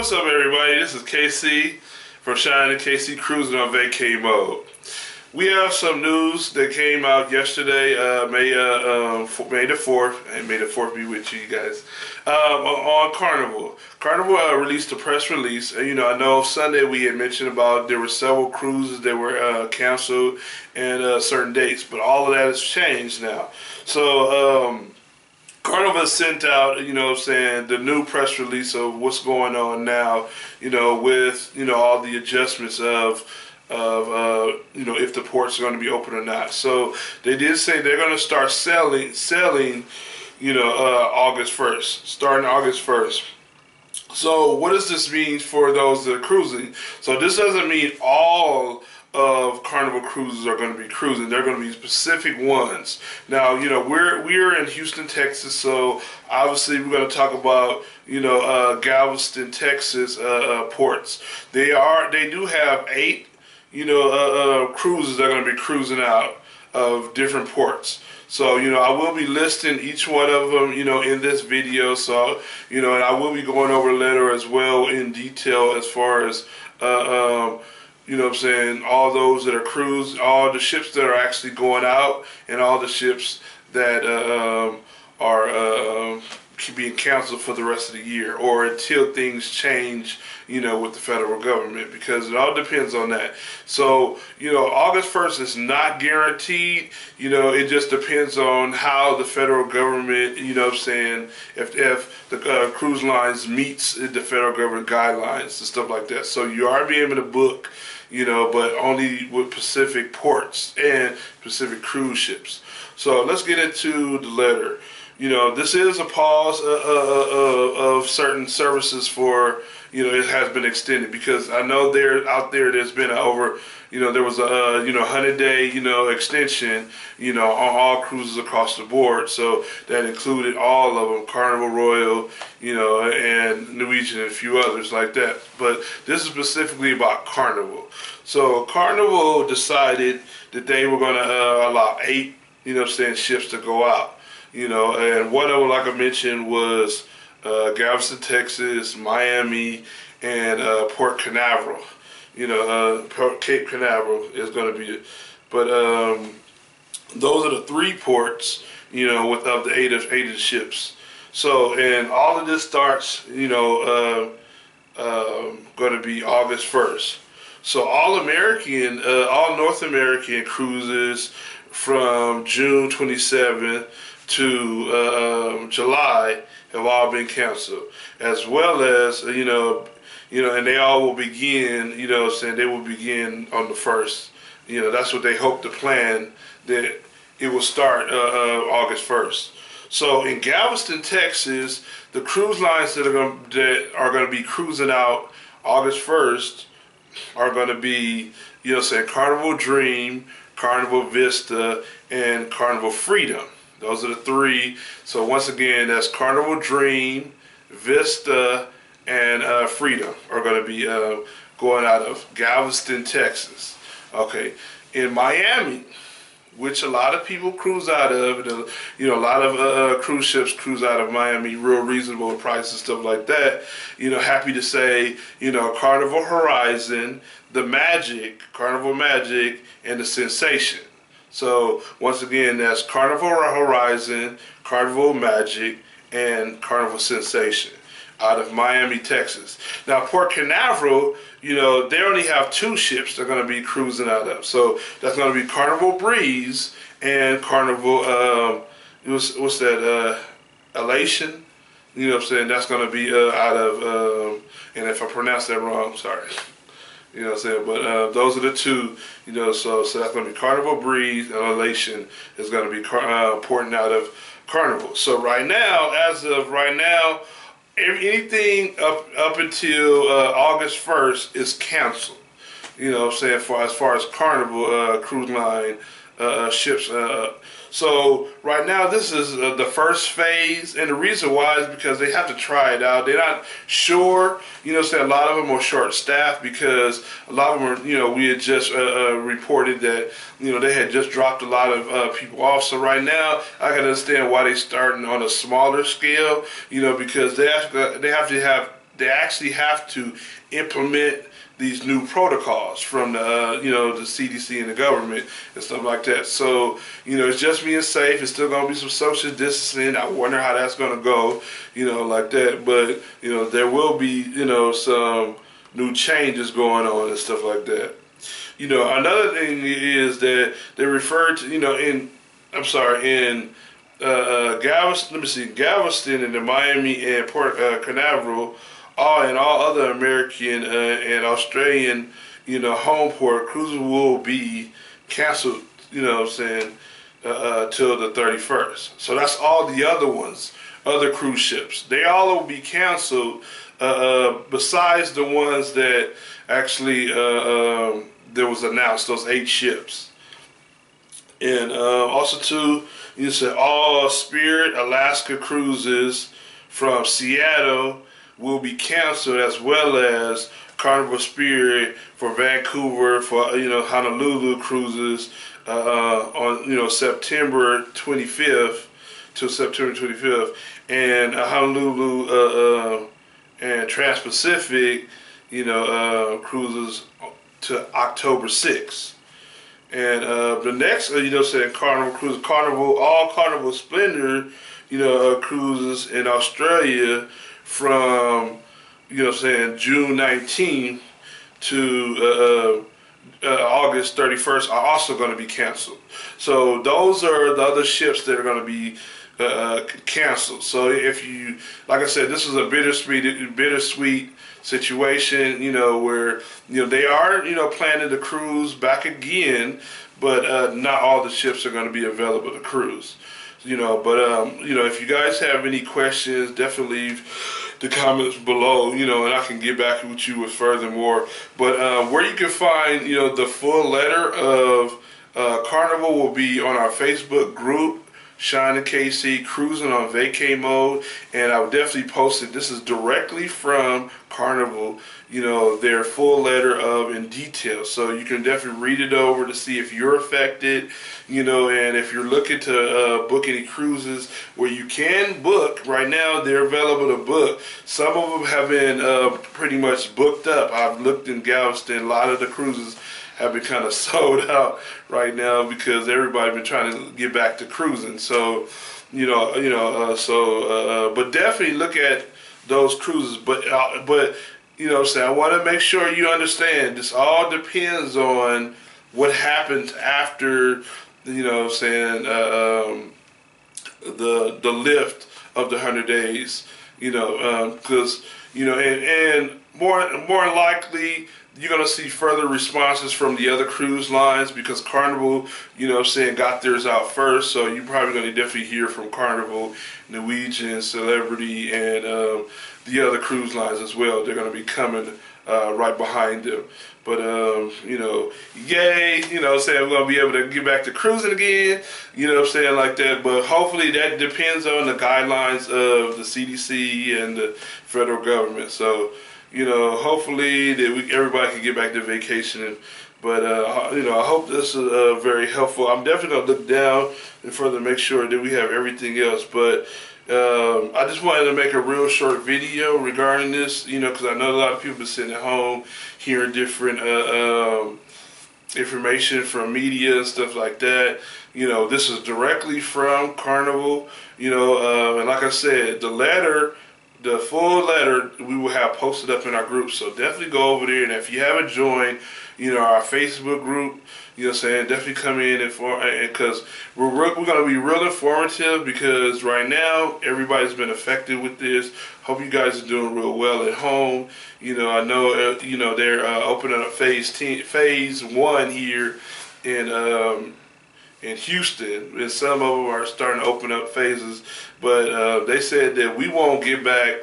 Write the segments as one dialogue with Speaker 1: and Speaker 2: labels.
Speaker 1: What's up, everybody? This is KC from Shawn and KC Cruising on Vacay mode. We have some news that came out yesterday, May the 4th, and May the 4th be with you guys, on Carnival. Carnival released a press release. I know Sunday we had mentioned about there were several cruises that were canceled and certain dates, but all of that has changed now. So, Carnival has sent out, the new press release of what's going on now, with, all the adjustments of if the ports are going to be open or not. So they did say they're going to start selling, August 1st, starting August 1st. So what does this mean for those that are cruising? So this doesn't mean all of Carnival Cruises are going to be cruising. They're going to be specific ones. Now, we're in Houston, Texas, so obviously we're going to talk about Galveston, Texas ports. They do have 8 cruises that are going to be cruising out of different ports. So, I will be listing each one of them, in this video. So, and I will be going over the letter as well in detail as far as, all those that are cruised, all the ships that are actually going out, and all the ships that are being canceled for the rest of the year, or until things change, with the federal government, because it all depends on that. So, August 1st is not guaranteed. It just depends on how the federal government, if the cruise lines meets the federal government guidelines and stuff like that. So you are being able to book, but only with Pacific ports and Pacific cruise ships. So let's get into the letter. This is a pause of certain services for, it has been extended, because I know there's been over, there was a, 100-day, extension, on all cruises across the board. So that included all of them, Carnival Royal, and Norwegian and a few others like that. But this is specifically about Carnival. So Carnival decided that they were going to allow 8, ships to go out. And one of them, like I mentioned, was Galveston, Texas, Miami, and Port Canaveral. Cape Canaveral is going to be it. But those are the 3 ports, with of the 8 of the ships. So, and all of this starts, going to be August 1st. So all North American cruises from June 27th to July have all been canceled, as well as and they all will begin, they will begin on the 1st. That's what they hope to plan, that it will start August 1st. So in Galveston, Texas, the cruise lines that are going to be cruising out August 1st are going to be, Carnival Dream, Carnival Vista, and Carnival Freedom. Those are the 3. So once again, that's Carnival Dream, Vista, and Freedom are going to be going out of Galveston, Texas. Okay, in Miami, which a lot of people cruise out of, and a lot of cruise ships cruise out of Miami, real reasonable prices, stuff like that. Happy to say, Carnival Horizon, the Magic, Carnival Magic, and the Sensation. So once again, that's Carnival Horizon, Carnival Magic, and Carnival Sensation out of Miami, Texas. Now Port Canaveral, they only have 2 ships they're going to be cruising out of. So that's going to be Carnival Breeze and Carnival, what's that, Elation? That's going to be out of, and if I pronounce that wrong, sorry. But those are the 2, so that's going to be Carnival Breeze, and Elation is going to be porting out of Carnival. So right now, as of right now, anything up until August 1st is canceled. As far as Carnival Cruise Line ships. So right now, this is the first phase, and the reason why is because they have to try it out. They're not sure. A lot of them are short-staffed, because a lot of them are, we had just reported that, they had just dropped a lot of people off. So right now, I can understand why they're starting on a smaller scale, because they have to have they actually have to implement these new protocols from the the CDC and the government and stuff like that. So it's just being safe. It's still gonna be some social distancing. I wonder how that's gonna go, like that. But there will be some new changes going on and stuff like that. Another thing is that they refer to in Galveston and the Miami and Port Canaveral, and all other American and Australian, home port cruises will be canceled, till the 31st. So that's all the other ones, other cruise ships. They all will be canceled, besides the ones that actually there was announced, those 8 ships. And also too, said all Spirit Alaska cruises from Seattle will be canceled, as well as Carnival Spirit for Vancouver, for Honolulu cruises on September 25th to September 25th, and Honolulu and Trans-Pacific cruises to October 6th. And the next, saying Carnival Cruise, all Carnival Splendor, cruises in Australia from, June 19th to August 31st are also going to be canceled. So those are the other ships that are going to be canceled. So if you, like I said, this is a bittersweet situation, where they are planning to cruise back again, but not all the ships are going to be available to cruise. But if you guys have any questions, definitely leave the comments below, and I can get back with you with furthermore. But where you can find the full letter of Carnival will be on our Facebook group, Shawn and KC Cruising on Vacay Mode, and I would definitely post it. This is directly from Carnival, their full letter of in detail. So you can definitely read it over to see if you're affected, and if you're looking to book any cruises where you can book. Right now, they're available to book. Some of them have been pretty much booked up. I've looked in Galveston, a lot of the cruises have been kind of sold out right now because everybody's been trying to get back to cruising. So, but definitely look at those cruises. But I want to make sure you understand this all depends on what happens after, the lift of the 100 days, because, and more likely, you're going to see further responses from the other cruise lines because Carnival, got theirs out first. So you're probably going to definitely hear from Carnival, Norwegian, Celebrity, and the other cruise lines as well. They're going to be coming right behind them. But, yay, we're going to be able to get back to cruising again, like that. But hopefully that depends on the guidelines of the CDC and the federal government. So, hopefully that everybody can get back to vacationing. But, I hope this is very helpful. I'm definitely going to look down and further make sure that we have everything else. But I just wanted to make a real short video regarding this, because I know a lot of people have been sitting at home hearing different information from media and stuff like that. This is directly from Carnival, and like I said, the full letter we will have posted up in our group. So definitely go over there, and if you haven't joined, our Facebook group, definitely come in and because we're going to be real informative, because right now everybody's been affected with this. Hope you guys are doing real well at home. I know they're opening up phase 1 here in Houston, and some of them are starting to open up phases, but they said that we won't get back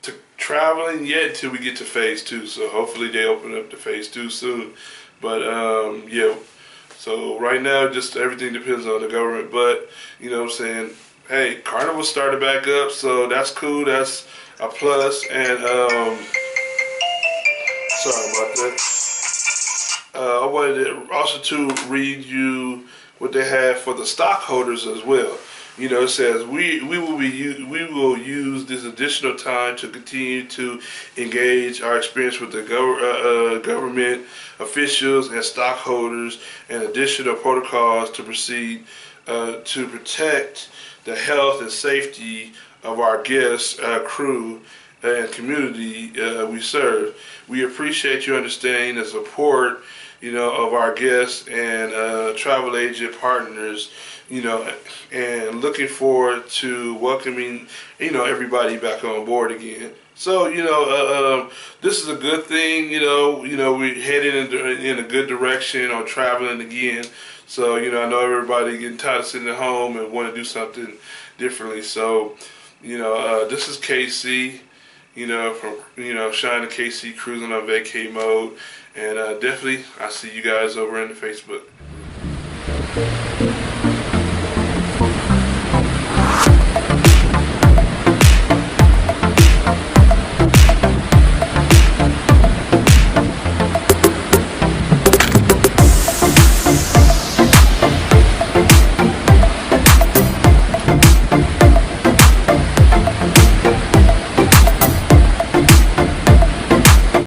Speaker 1: to traveling yet until we get to phase 2, so hopefully they open up to phase 2 soon. But yeah, so right now just everything depends on the government, but hey, Carnival started back up, so that's cool, that's a plus. And sorry about that. I wanted to also to read you what they have for the stockholders as well. You know, it says we will use this additional time to continue to engage our experience with the government officials and stockholders and additional protocols to proceed to protect the health and safety of our guests, crew, and community we serve. We appreciate your understanding and support, you know, of our guests and travel agent partners, you know, and looking forward to welcoming, you know, everybody back on board again. So, you know, this is a good thing. You know, we're headed in a good direction on traveling again. So, you know, I know everybody getting tired of sitting at home and want to do something differently. So, you know, this is KC, you know, from, you know, Shawn and KC cruising on vacay mode. And definitely, I'll see you guys over in the Facebook.